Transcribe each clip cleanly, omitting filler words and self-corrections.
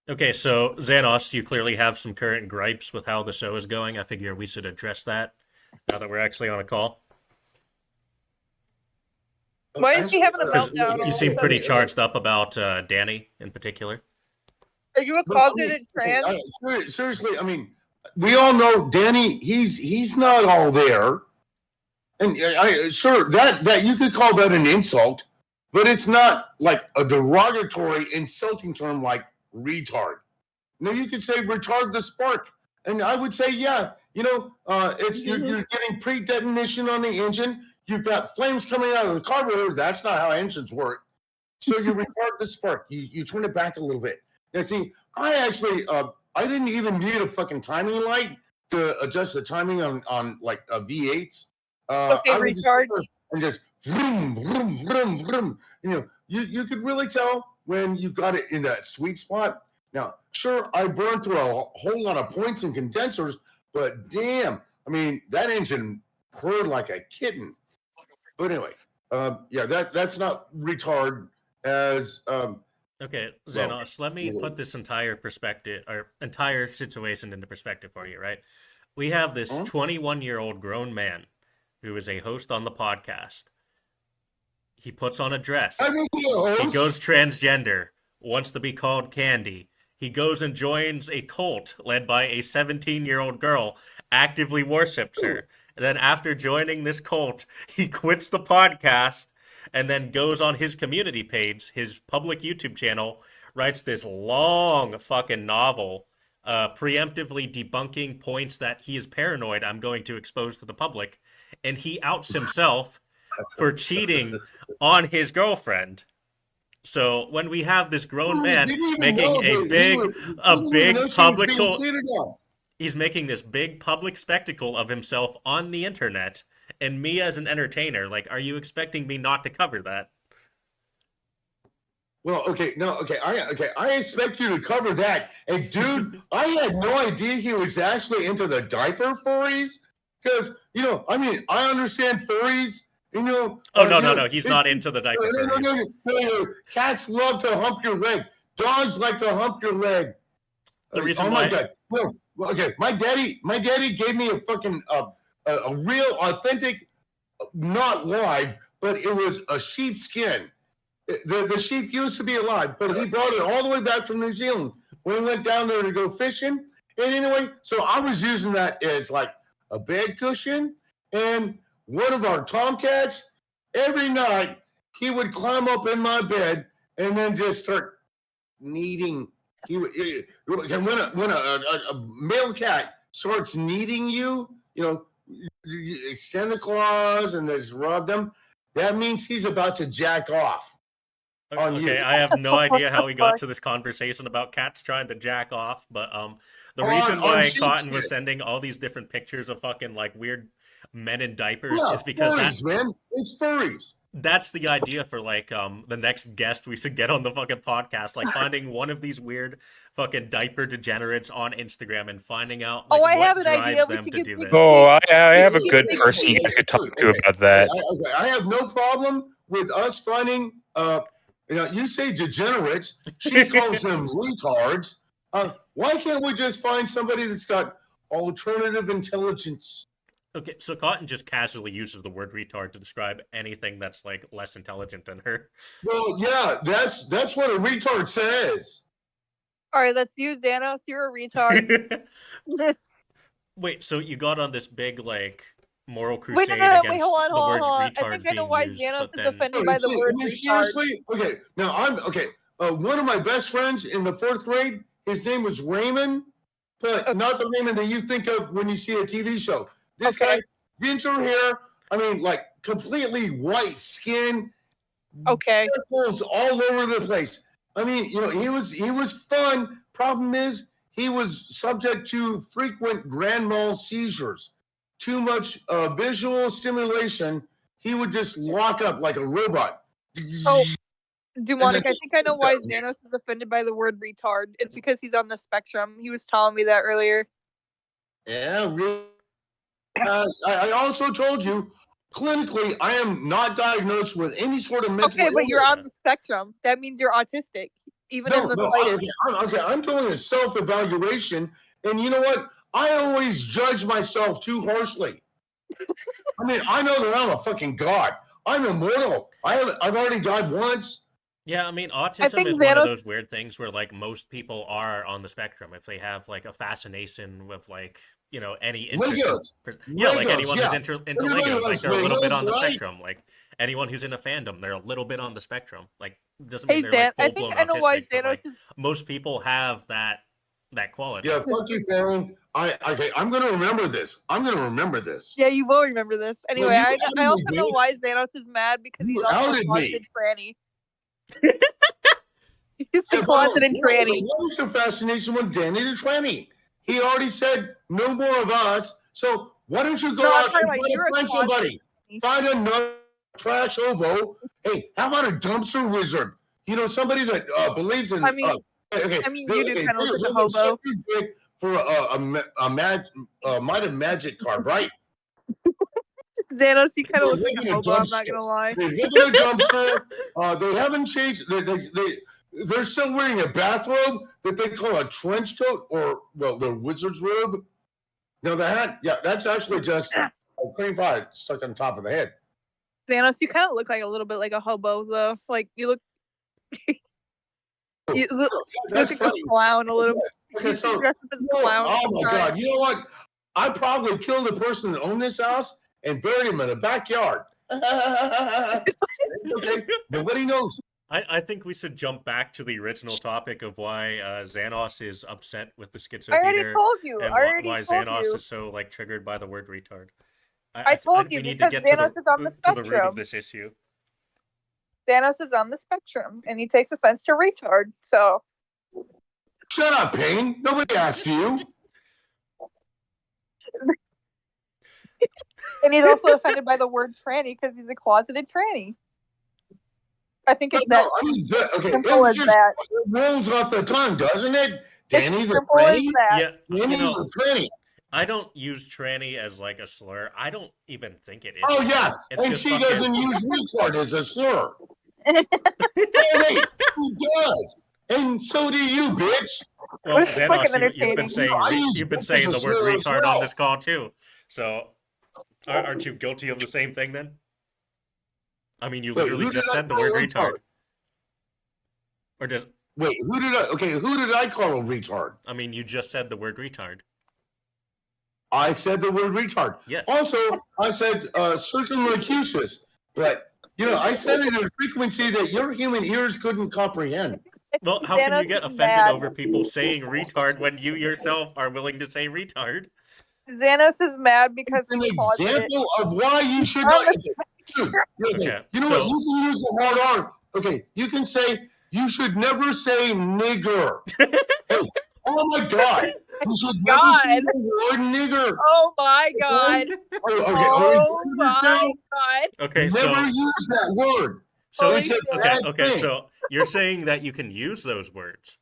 Okay, so Xanos, you clearly have some current gripes with how the show is going. I figure we should address that now that we're actually on a call. Why is he having a Because meltdown you all of a seem pretty sudden? charged up about Danny in particular. Are you a No, I mean, closeted trans? seriously, I mean, we all know Danny. He's not all there, and sure that you could call that an insult, but it's not like a derogatory, insulting term like retard. No, you could say retard the spark, and I would say, yeah, if you're getting pre-detonation on the engine, you've got flames coming out of the carburetor. That's not how engines work. So you retard the spark. You turn it back a little bit. Now, see, I actually, I didn't even need a fucking timing light to adjust the timing on like a V8s. Okay, I would just retard. sit there and just vroom, vroom, vroom, vroom. You could really tell when you got it in that sweet spot. Now, sure, I burned through a whole lot of points and condensers, but damn, I mean, that engine purred like a kitten. But anyway, yeah, that's not retard as Okay, Xanos, let me put this entire situation into perspective for you, right? We have this 21-year-old grown man who is a host on the podcast. He puts on a dress. He goes transgender, wants to be called Candy. He goes and joins a cult led by a 17-year-old girl, actively worships her. And then after joining this cult, he quits the podcast and then goes on his community page, his public YouTube channel, writes this long fucking novel, preemptively debunking points that he is paranoid I'm going to expose to the public, and he outs himself for cheating on his girlfriend. So when we have this grown man making he's making this big public spectacle of himself on the internet, and me as an entertainer, like, are you expecting me not to cover that? Well, I expect you to cover that. And dude, I had no idea he was actually into the diaper furries. Because, I mean, I understand furries. No, he's not into the diaper furries. No. Cats love to hump your leg. Dogs like to hump your leg. The reason why... my God. No, well, okay, my daddy gave me a fucking... a real, authentic, not live, but it was a sheep skin. The sheep used to be alive, but he brought it all the way back from New Zealand when we went down there to go fishing. And anyway, so I was using that as like a bed cushion. And one of our tomcats, every night, he would climb up in my bed and then just start kneading. When a male cat starts kneading you, you extend the claws and just rub them. That means he's about to jack off. Okay, I have no idea how we got to this conversation about cats trying to jack off, but the reason why Cotton was sending all these different pictures of fucking like weird men in diapers is because it's furries. That's the idea for like the next guest we should get on the fucking podcast, like finding one of these weird fucking diaper degenerates on Instagram and finding out like, what drives them to do this. Oh, I have a good person you guys could talk to about that. I have no problem with us finding you say degenerates, she calls them retards. Why can't we just find somebody that's got alternative intelligence? Okay, so Cotton just casually uses the word retard to describe anything that's like less intelligent than her. Well, yeah, that's what a retard says. All right, let's use Xanos. You're a retard. Wait, so you got on this big like moral crusade against the word retard I think I know why Xanos is offended by the word retard. Seriously? Okay, now one of my best friends in the 4th grade, his name was Raymond, but not the Raymond that you think of when you see a TV show. This guy, ginger hair, I mean, like completely white skin. Okay. Circles all over the place. I mean, he was fun. Problem is, he was subject to frequent grand mal seizures. Too much visual stimulation. He would just lock up like a robot. Oh, Dewmonic, I think I know why Xanos is offended by the word retard. It's because he's on the spectrum. He was telling me that earlier. Yeah, really. I also told you, clinically, I am not diagnosed with any sort of mental illness. Okay, but you're on the spectrum. That means you're autistic. even in the slightest. I'm doing a self-evaluation, and you know what? I always judge myself too harshly. I mean, I know that I'm a fucking god. I'm immortal. I've already died once. Yeah, I mean, autism is one of those weird things where, like, most people are on the spectrum. If they have, like, a fascination with, like, you know, any interest. Like anyone who's into Legos, like, they're a little bit on the spectrum. Like, anyone who's in a fandom, they're a little bit on the spectrum. Like, doesn't mean they're, like, full-blown autistic, but, like, most people have that quality. Yeah, fuck you, Farron. I'm going to remember this. Yeah, you will remember this. Anyway, I also know why Xanos is mad, because he's also a closeted tranny. He's a closeted tranny. What was your fascination with Danny the tranny? He already said no more of us. So why don't you go out and find somebody? Find another trash hobo. Hey, how about a dumpster wizard? You know, somebody that believes in. I mean, you do kind of look like a hobo. For a Might of Magic card, right? Xanos, you kind of look like a hobo, I'm not going to lie. They live in a dumpster. They haven't changed. They're still wearing a bathrobe that they call a trench coat, or, well, their wizard's robe. No, the hat, yeah, that's actually just a cream pie stuck on top of the head. Xanos, you kind of look like a little bit like a hobo, though. Like, you look... you look like a clown a little bit. Okay, so, oh my God, you know what? I probably killed the person that owned this house and buried him in the backyard. Okay, nobody knows. I think we should jump back to the original topic of why Xanos is upset with the Schizo Theatre. I already told you. And why Xanos is so, like, triggered by the word retard. I told you, because Xanos is on the spectrum. To the root of this issue. Xanos is on the spectrum, and he takes offense to retard, so... Shut up, Payne. Nobody asked you. And he's also offended by the word tranny, because he's a closeted tranny. I think it's simple as that. It rolls off the tongue, doesn't it? Danny the tranny? Yeah, Danny the tranny. I don't use tranny as, like, a slur. I don't even think it is. Oh, yeah. And she doesn't use retard as a slur. Hey, she does. And so do you, bitch. Well, Xanos, you've been saying the word retard on this call, too. So, aren't you guilty of the same thing, then? I mean, you literally just said the word retard. Or just... Wait, who did I call a retard? I mean, you just said the word retard. I said the word retard. Yes. Also, I said circumlocutus, but, you know, I said it at a frequency that your human ears couldn't comprehend. Well, how can you get offended over people saying retard when you yourself are willing to say retard? Xanos is mad because an example of why you should not... Dude, okay. You know what? You can use the hard R. Okay, you can say, you should never say nigger. Hey, oh my God. You should never say the word nigger. Oh my God. Oh my God. Okay, never use that word. So so you're saying that you can use those words,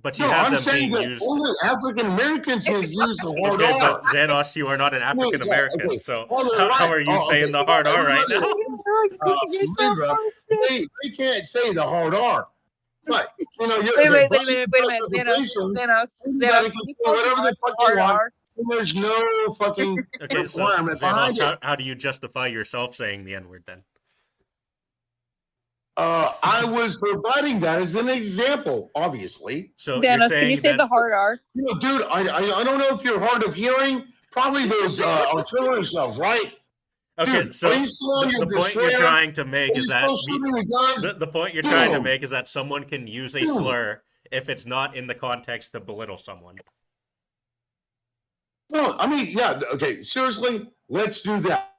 but you have them being used. Only African Americans use the hard R. But Xanos, you are not an African American, so how are you saying the hard R right now? They can't say the hard R. But you know, wait a minute, Xanos, whatever the fuck you want. There's no fucking requirement behind it. How do you justify yourself saying the N-word then? I was providing that as an example, obviously. So Xanos, can you say the hard R? You know, dude, I don't know if you're hard of hearing. Probably those artillery shells, right? Okay, dude, so the point you're trying to make is that the point you're trying to make is that someone can use a slur if it's not in the context to belittle someone. No, I mean, yeah, okay, seriously, let's do that.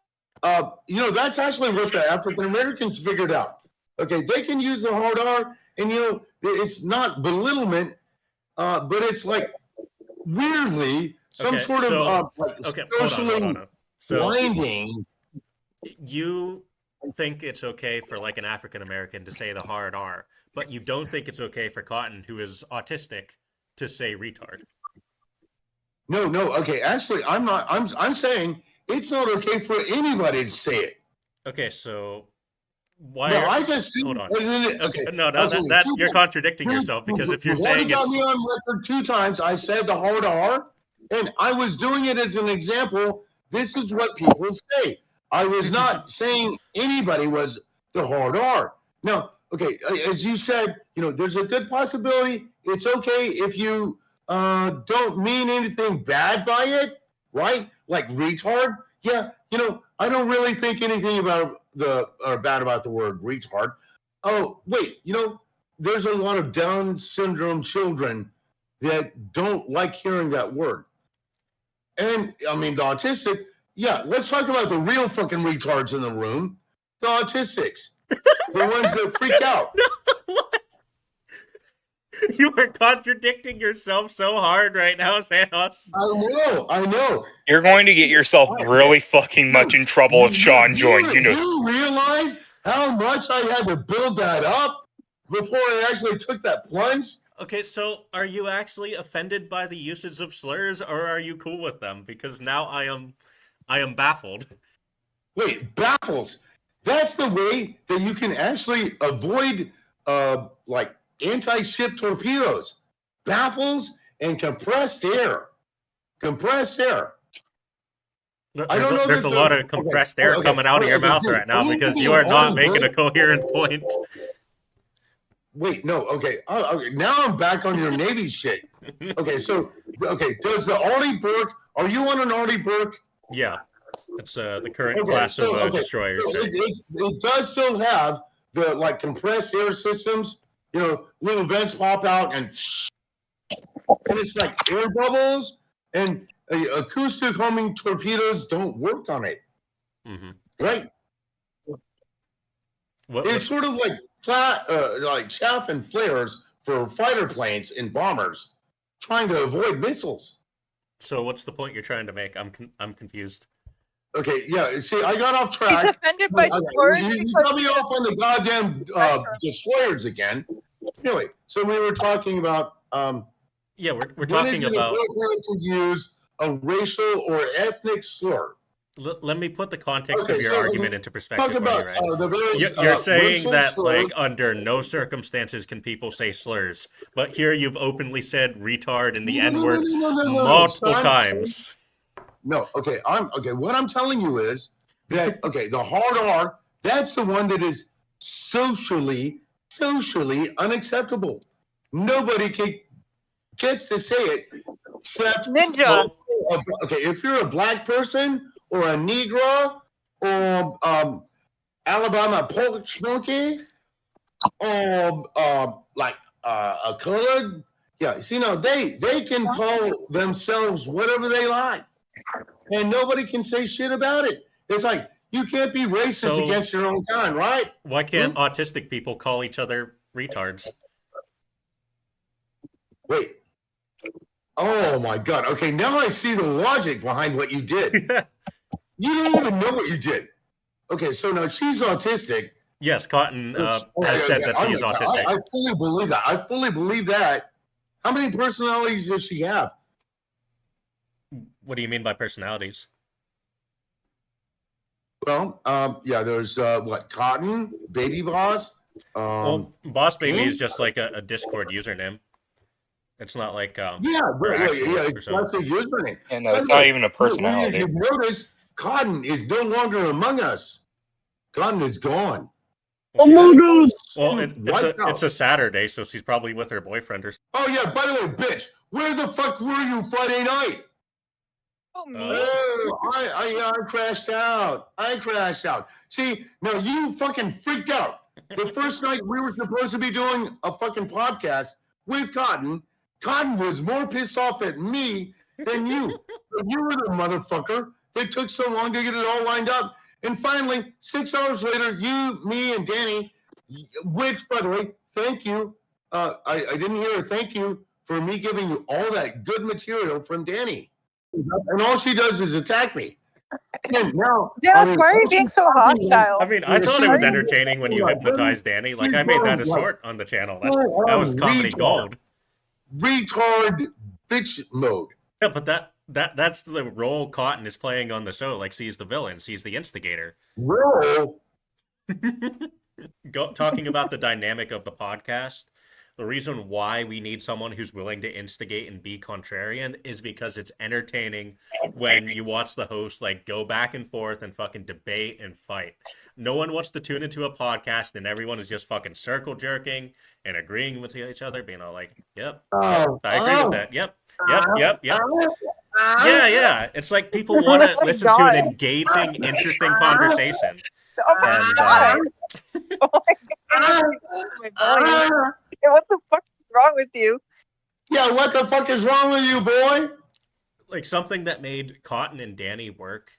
You know, that's actually what the African Americans figured out. Okay, they can use the hard R, and you know, it's not belittlement, but it's like weirdly some sort of socially blinding. You think it's okay for like an African American to say the hard R, but you don't think it's okay for Cotton, who is autistic, to say retard. No, okay, actually, I'm not. I'm saying it's not okay for anybody to say it. Okay, so Why? No, I just Hold on. Okay, Okay, no, that you're contradicting yourself because if you're saying got it's me on record 2 times, I said the hard R, and I was doing it as an example. This is what people say. I was not saying anybody was the hard R. Now, okay, as you said, there's a good possibility it's okay if you don't mean anything bad by it, right? Like retard. Yeah, I don't really think anything about bad about the word retard. Oh, wait, there's a lot of Down syndrome children that don't like hearing that word. And I mean, the autistic, yeah, let's talk about the real fucking retards in the room, the autistics, the ones that freak out. You are contradicting yourself so hard right now, Xanos. I know. You're going to get yourself really fucking much in trouble if Sean joins. Do you realize how much I had to build that up before I actually took that plunge? Okay, so are you actually offended by the usage of slurs, or are you cool with them? Because now I am baffled. Wait, baffles. That's the way that you can actually avoid like anti-ship torpedoes. Baffles and compressed air. Compressed air. I don't know. There's a lot of compressed air coming out of your mouth right now because you are not making a coherent point. Wait, no, okay. Now I'm back on your Navy shit. Okay, so, does the Arleigh Burke, are you on an Arleigh Burke? Yeah, it's the current class of destroyers. It does still have the, like, compressed air systems, little vents pop out and it's like air bubbles, and acoustic homing torpedoes don't work on it. Mm-hmm. Right? It's sort of like like chaff and flares for fighter planes and bombers trying to avoid missiles. So what's the point you're trying to make? I'm confused. Okay, yeah. See, I got off track. He's offended by slurs. You got me off on the goddamn destroyers again. Anyway, so we were talking about. Yeah, we're talking about. Appropriate to use a racial or ethnic slur. Let me put the context of your argument into perspective for you, right? The various, You're saying that, slurs. like, under no circumstances can people say slurs, but here you've openly said retard and the N-word multiple times. No, okay, what I'm telling you is that, the hard R, that's the one that is socially unacceptable. Nobody gets to say it except Ninja. If you're a black person or a Negro or Alabama pork smoky or like a colored, they can call themselves whatever they like, and nobody can say shit about it. It's like you can't be racist against your own kind, right? Why can't autistic people call each other retards? Wait. Oh my God. Okay, now I see the logic behind what you did. You don't even know what you did. Okay, so now she's autistic. Yes, Cotton has said that she's autistic. I fully believe that. How many personalities does she have? What do you mean by personalities? Well, there's Cotton, Baby Boss. Boss Baby is just like a Discord username. It's not like it's just a username. And no, it's not even a personality. You've noticed Cotton is no longer among us. Cotton is gone. Among us. Well, it's a Saturday, so she's probably with her boyfriend or something. Oh yeah, by the way, bitch, where the fuck were you Friday night? Oh, me? I crashed out. See, now you fucking freaked out. The first night we were supposed to be doing a fucking podcast with Cotton was more pissed off at me than you. You were the motherfucker that took so long to get it all lined up. And finally, 6 hours later, you, me, and Danny, which, by the way, thank you. I didn't hear a thank you for me giving you all that good material from Danny. And all she does is attack me. And now, Dennis, why are you being so hostile? I mean, I thought it was entertaining when you hypnotized Danny. Like, I made that a short on the channel. That was comedy gold. Retard bitch mode. Yeah, but that's the role Cotton is playing on the show. Like, she's the villain, she's the instigator. Role? talking about the dynamic of the podcast, the reason why we need someone who's willing to instigate and be contrarian is because it's entertaining when you watch the host like go back and forth and fucking debate and fight. No one wants to tune into a podcast and everyone is just fucking circle jerking and agreeing with each other, being all like, yep, I agree with that. Yep. Yeah. It's like people want to listen to an engaging, interesting conversation. Oh my god! Oh my god! Hey, what the fuck is wrong with you? Yeah, what the fuck is wrong with you, boy? Like something that made Cotton and Danny work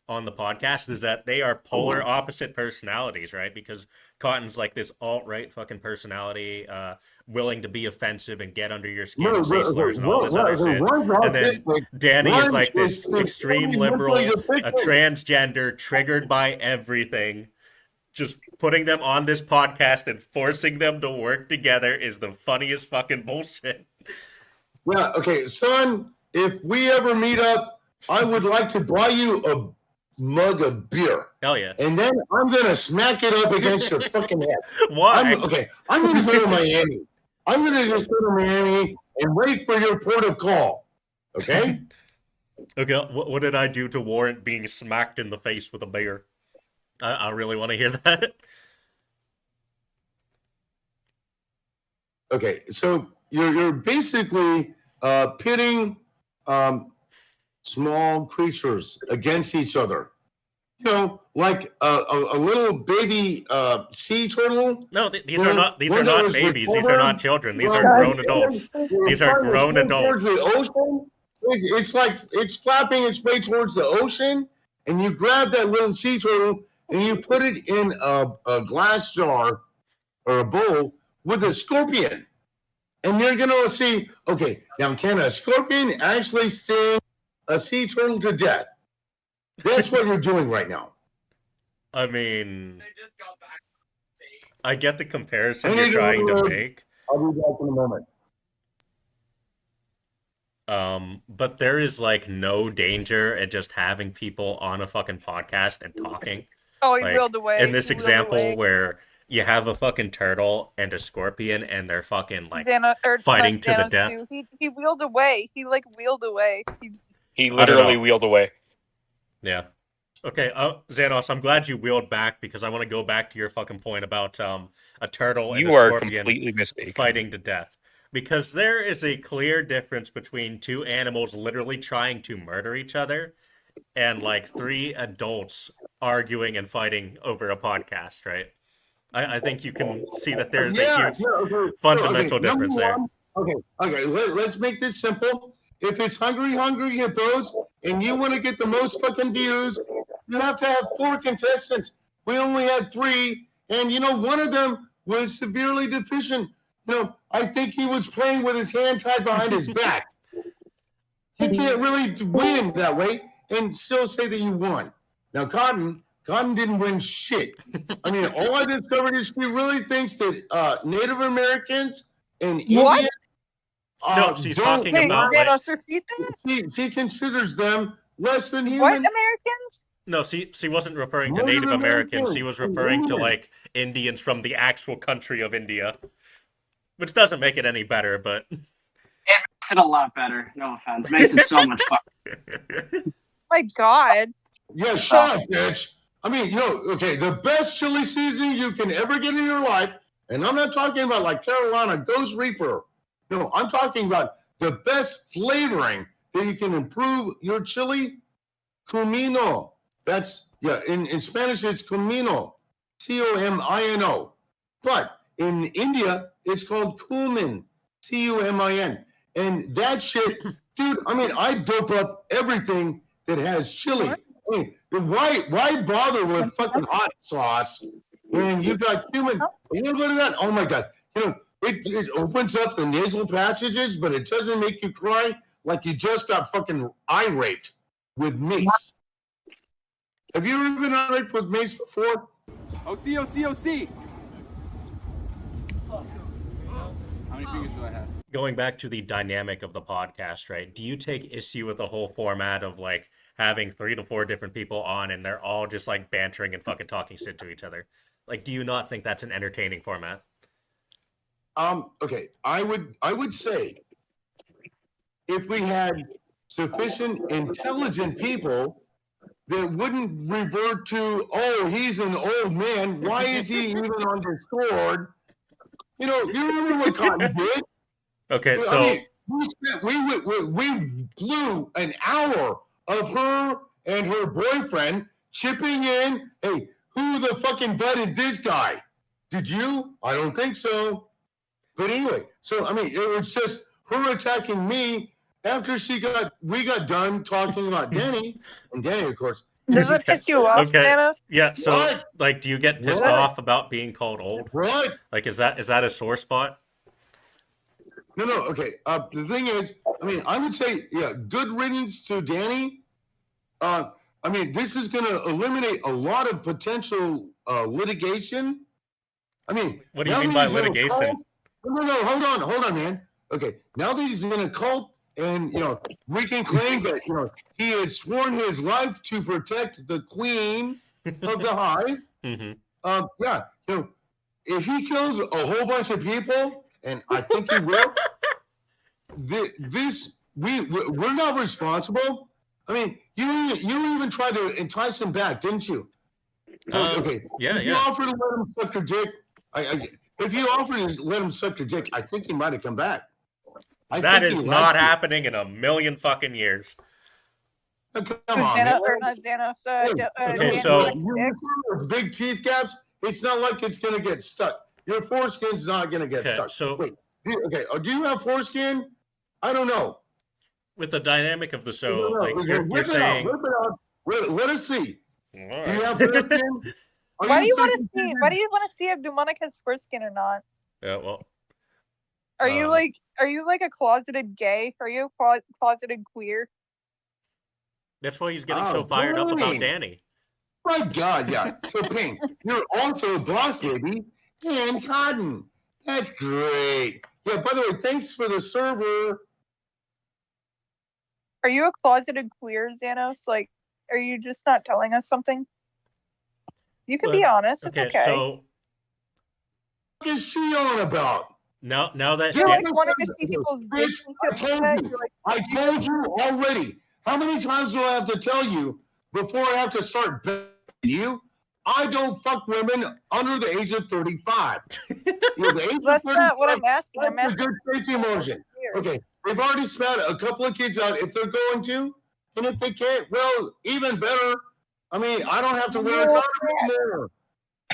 on the podcast is that they are polar opposite personalities, right? Because Cotton's like this alt-right fucking personality, willing to be offensive and get under your skin and say slurs and all this other shit. And then Danny is like this extreme liberal, a transgender, triggered by everything. Just putting them on this podcast and forcing them to work together is the funniest fucking bullshit. Yeah, okay, son, if we ever meet up, I would like to buy you a mug of beer. Hell yeah. And then I'm going to smack it up against your fucking head. Why? I'm going to go to Miami. I'm going to just go to Miami and wait for your port of call. Okay? Okay, what did I do to warrant being smacked in the face with a beer? I really want to hear that. Okay, so you're basically pitting small creatures against each other. You know, like a little baby sea turtle. No, these are not babies. These are not children. These are grown adults. These are grown adults. The ocean. It's like it's flapping its way towards the ocean, and you grab that little sea turtle and you put it in a glass jar or a bowl with a scorpion. And you're going to see, okay, now can a scorpion actually sting a sea turtle to death? That's what you're doing right now. I mean, I get the comparison you're trying to make. I'll be back in a moment. But there is like no danger at just having people on a fucking podcast and talking. Oh, he Like, reeled away. in this He reeled example away. where you have a fucking turtle and a scorpion and they're fucking like Xanos, fighting to the Xanos death. too. He wheeled away. He like wheeled away. He don't literally know. wheeled away. Yeah. Okay, Xanos, I'm glad you wheeled back because I want to go back to your fucking point about a turtle and You a are scorpion completely mistaken. fighting to death. Because there is a clear difference between two animals literally trying to murder each other and like three adults arguing and fighting over a podcast, right? I think you can see that there's a huge fundamental difference there. Okay. Let's make this simple. If it's Hungry Hippos and you want to get the most fucking views, you have to have 4 contestants. We only had 3, and one of them was severely deficient. I think he was playing with his hand tied behind his back. He can't really win that way and still say that you won. Now, Cotton didn't win shit. I mean, all I discovered is she really thinks that Native Americans and What? Indians. No, she's talking Wait, about like, Xanos, repeat that? She considers them less than human. What Americans? no, she wasn't referring to Native Native Americans. She Americans was referring to and like Indians from the actual country of India, which doesn't make it any better, but It makes it a lot better. No offense. It makes it so much fun. My God. Yeah, shut up, bitch. I mean, okay, the best chili season you can ever get in your life, and I'm not talking about like Carolina Ghost Reaper. No, I'm talking about the best flavoring that you can improve your chili, comino. That's, in Spanish, it's comino, C-O-M-I-N-O. But in India, it's called cumin, C-U-M-I-N. And that shit, dude, I mean, I dope up everything that has chili. I mean, why bother with fucking hot sauce when you got cumin? You look at that. Oh my God. It opens up the nasal passages, but it doesn't make you cry like you just got fucking eye raped with mace. Have you ever been eye raped with mace before? OC. How many fingers do I have? going back to the dynamic of the podcast, right? Do you take issue with the whole format of like, having 3 to 4 different people on and they're all just like bantering and fucking talking shit to each other? No. Does that make it any better? No. Like, do you not think that's an entertaining format? Okay, I would say if we had sufficient intelligent people that wouldn't revert to, oh, he's an old man. Why is he even on Discord? You remember what Cotton did? Okay, I so mean, we blew an hour of her and her boyfriend chipping in. Hey, who the fuck invited this guy? Did you? I don't think so. But anyway, so I mean, it was just her attacking me after we got done talking about Danny, and Danny, of course. Does it piss you off, Okay. Xanos? yeah, so What? like, do you get pissed What? off about being called old? What? Like, is that a sore spot? No. Okay. The thing is, I mean, I would say, yeah, good riddance to Danny. I mean, this is going to eliminate a lot of potential litigation. I mean, What do you now mean that by he's in a litigation? cult- No, hold on, man. Okay, now that he's in a cult, and we can claim that he has sworn his life to protect the queen of the hive. Mm-hmm. Yeah, if he kills a whole bunch of people, and I think he will, we're not responsible. I mean, you even tried to entice him back, didn't you? Okay. Yeah, If you offered to let him suck your dick, if you offered to let him suck your dick, I think he might have come back. That is not happening in a million fucking years. Come So on, man. Xanos, Okay, Danny so- sucked dick. With big teeth caps, it's not like it's gonna get stuck. Your foreskin's not gonna get Okay, stuck. so- Wait, do you have foreskin? I don't know. With the dynamic of the show, No, like you're whip it saying, out, whip it out. Let us see. All Do you right. have foreskin? Why do you want to see? Why do you want to see if Dewmonic has foreskin or not? Yeah, well, Are you like a closeted gay? Are you a closeted queer? that's why he's getting Oh, so fired up about boy. Danny. My God, yeah. So, Pink, you're also a boss baby and Cotton. That's great. Yeah, by the way, thanks for the server. Are you a closeted queer, Xanos? Like, are you just not telling us something? You can be honest. It's Okay, okay. so What is she on about? now that You're Dan- like wanting to see people's Bitch, dicks and I shit told like that. you. You're like, I told you already. How many times do I have to tell you before I have to start begging you? I don't fuck women under the age of 35. The age that's of not what 35, I'm asking. I'm that's a asking. good safety margin. Okay, they've already spat a couple of kids out if they're going to, and if they can't, well, even better. I mean, I don't have to wear a condom anymore.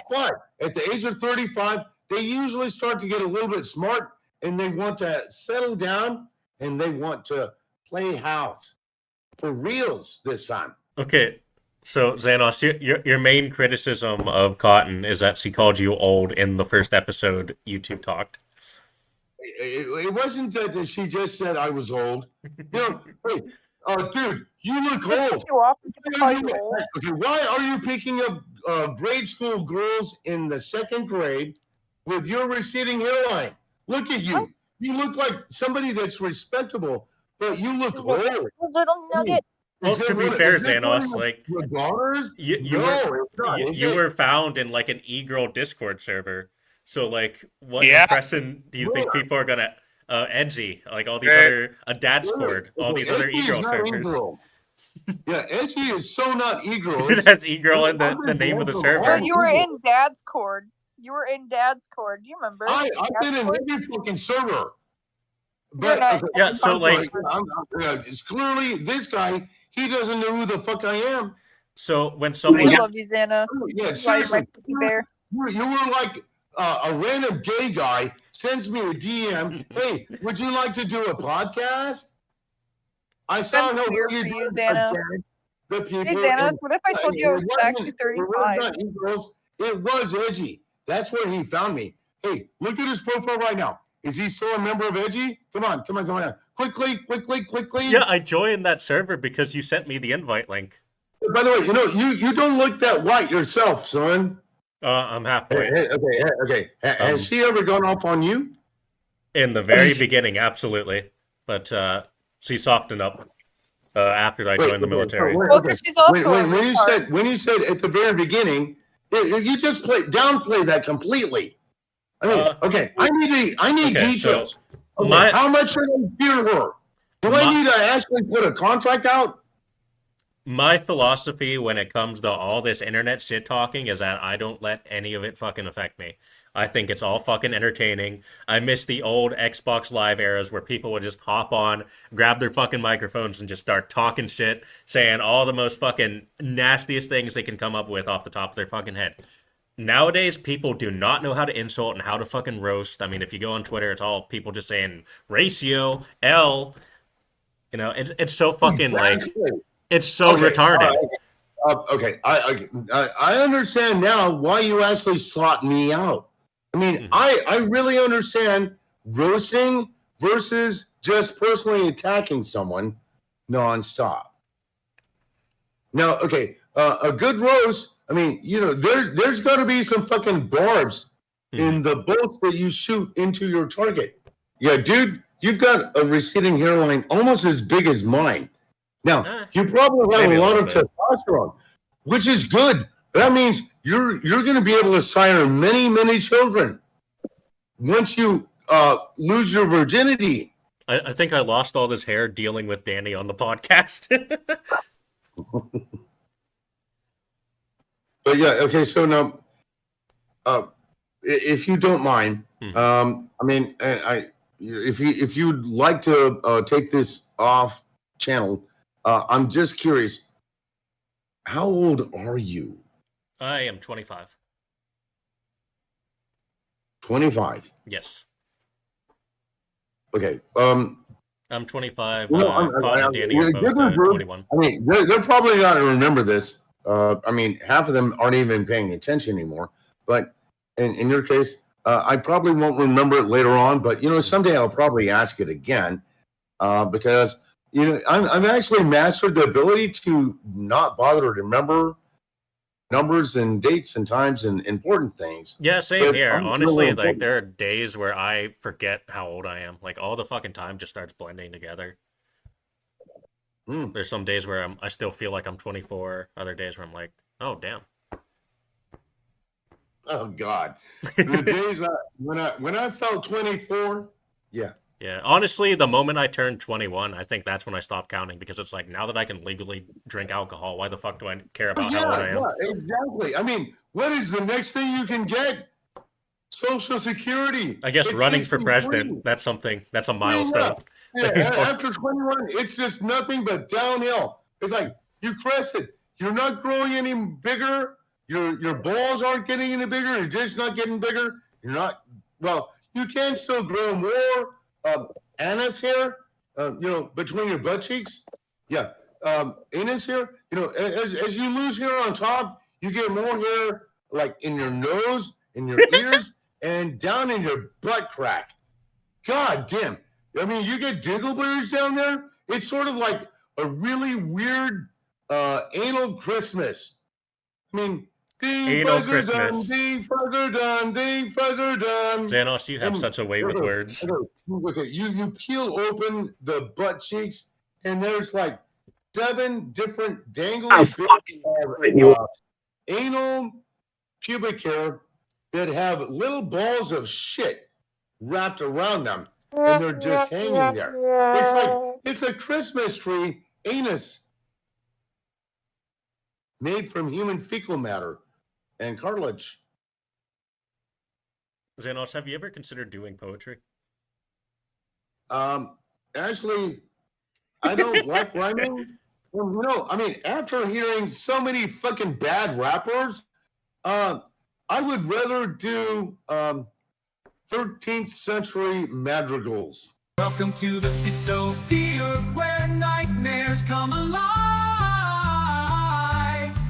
But at the age of 35, they usually start to get a little bit smart, and they want to settle down, and they want to play house for reals this time. Okay, so Xanos, your main criticism of Cotton is that she called you old in the first episode you two talked. It wasn't that she just said I was old. Hey, dude, you look old. You off to call you old. Okay, why are you picking up grade school girls in the second grade with your receding hairline? Look at you. You look like somebody that's respectable, but you look old. Little nugget. Well, to be fair, Xanos, like your daughters, you were found in like an e-girl Discord server. So like, what impression do you think people are gonna edgy? Like all these other Dadscord, all these other e-girl servers. Yeah, edgy is so not e-girl. It has e-girl in the name of the server. Well, you were in Dad's Cord. You were in Dad's Cord. Do you remember? I've been in every fucking server. You're not- But Yeah, so like, it's clearly this guy. He doesn't know who the fuck I am. so when I someone love you, Xana. Yeah, That's why you're seriously. my cookie bear. You were like a random gay guy sends me a DM. Hey, would you like to do a podcast? I saw That's how weird you for do you, it Xana. against the people. Hey, Xana, and- what if I told you I was actually 35? It was edgy. That's where he found me. Hey, look at his profile right now. Is he still a member of Edgy? Come on. Quickly. yeah, I joined that server because you sent me the invite link. By the way, you don't look that white yourself, son. I'm halfway. Okay. Has she ever gone off on you? In the very beginning, absolutely, but she softened up after I joined the military. Well, because she's also a retard. When you said at the very beginning, You just downplay that completely. I mean, okay, I need details. Okay, how much should I fear her? Do I need to actually put a contract out? My philosophy when it comes to all this internet shit talking is that I don't let any of it fucking affect me. I think it's all fucking entertaining. I miss the old Xbox Live eras where people would just hop on, grab their fucking microphones, and just start talking shit, saying all the most fucking nastiest things they can come up with off the top of their fucking head. Nowadays, people do not know how to insult and how to fucking roast. I mean, if you go on Twitter, it's all people just saying ratio, L. You know, it's so fucking like... It's so retarded. Okay, I understand now why you actually sought me out. I mean, I really understand roasting versus just personally attacking someone nonstop. Now, okay, a good roast, I mean, you know, there's got to be some fucking barbs in the bolts that you shoot into your target. Yeah, dude, you've got a receding hairline almost as big as mine. Now, you probably have a lot of testosterone, which is good. That means you're going to be able to sire many, many children once you lose your virginity. I think I lost all this hair dealing with Danny on the podcast. But yeah, okay, so now, if you don't mind, I mean, if you'd like to take this off channel, I'm just curious, how old are you? I am 25. 25? Yes. Okay. I'm 25. Danny are both 21. I mean, they're probably not going to remember this. I mean, half of them aren't even paying attention anymore. But in your case, I probably won't remember it later on. But, you know, someday I'll probably ask it again because... You know, I've actually mastered the ability to not bother to remember numbers and dates and times and important things. Yeah, same here. Honestly, like there are days where I forget how old I am. Like all the fucking time just starts blending together. There's some days where I still feel like I'm 24. Other days where I'm like, oh damn. Oh God, the days when I felt 24, yeah. Yeah, honestly, the moment I turned 21, I think that's when I stopped counting because it's like, now that I can legally drink alcohol, why the fuck do I care about how old I am? Yeah, exactly. I mean, what is the next thing you can get? Social Security. I guess running for president, that's something, that's a milestone. Yeah, after 21, it's just nothing but downhill. It's like, you crested. You're not growing any bigger. Your balls aren't getting any bigger. You're just not getting bigger. You're not, well, you can still grow more. Anus hair, you know, between your butt cheeks. Yeah. Anus hair, you know, as you lose hair on top, you get more hair like in your nose, in your ears, and down in your butt crack. God damn. I mean, you get diggleberries down there. It's sort of like a really weird anal Christmas. I mean, ding, fuzzer done, ding, fuzzer done, ding, fuzzer done. Xanos, you have such a way with words. Okay, you peel open the butt cheeks, and there's like 7 different dangly bits of anal pubic hair that have little balls of shit wrapped around them, and they're just hanging there. It's like, it's a Christmas tree anus made from human fecal matter and cartilage. Xanos, have you ever considered doing poetry? Actually, I don't like rhyming. You know, I mean, after hearing so many fucking bad rappers, I would rather do 13th century madrigals. Welcome to the Schizo Theatre, where nightmares come alive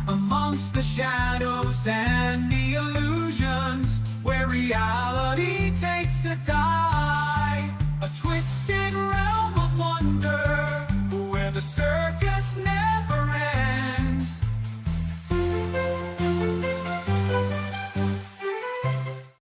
amongst the shadows and the illusions, where reality takes a dive.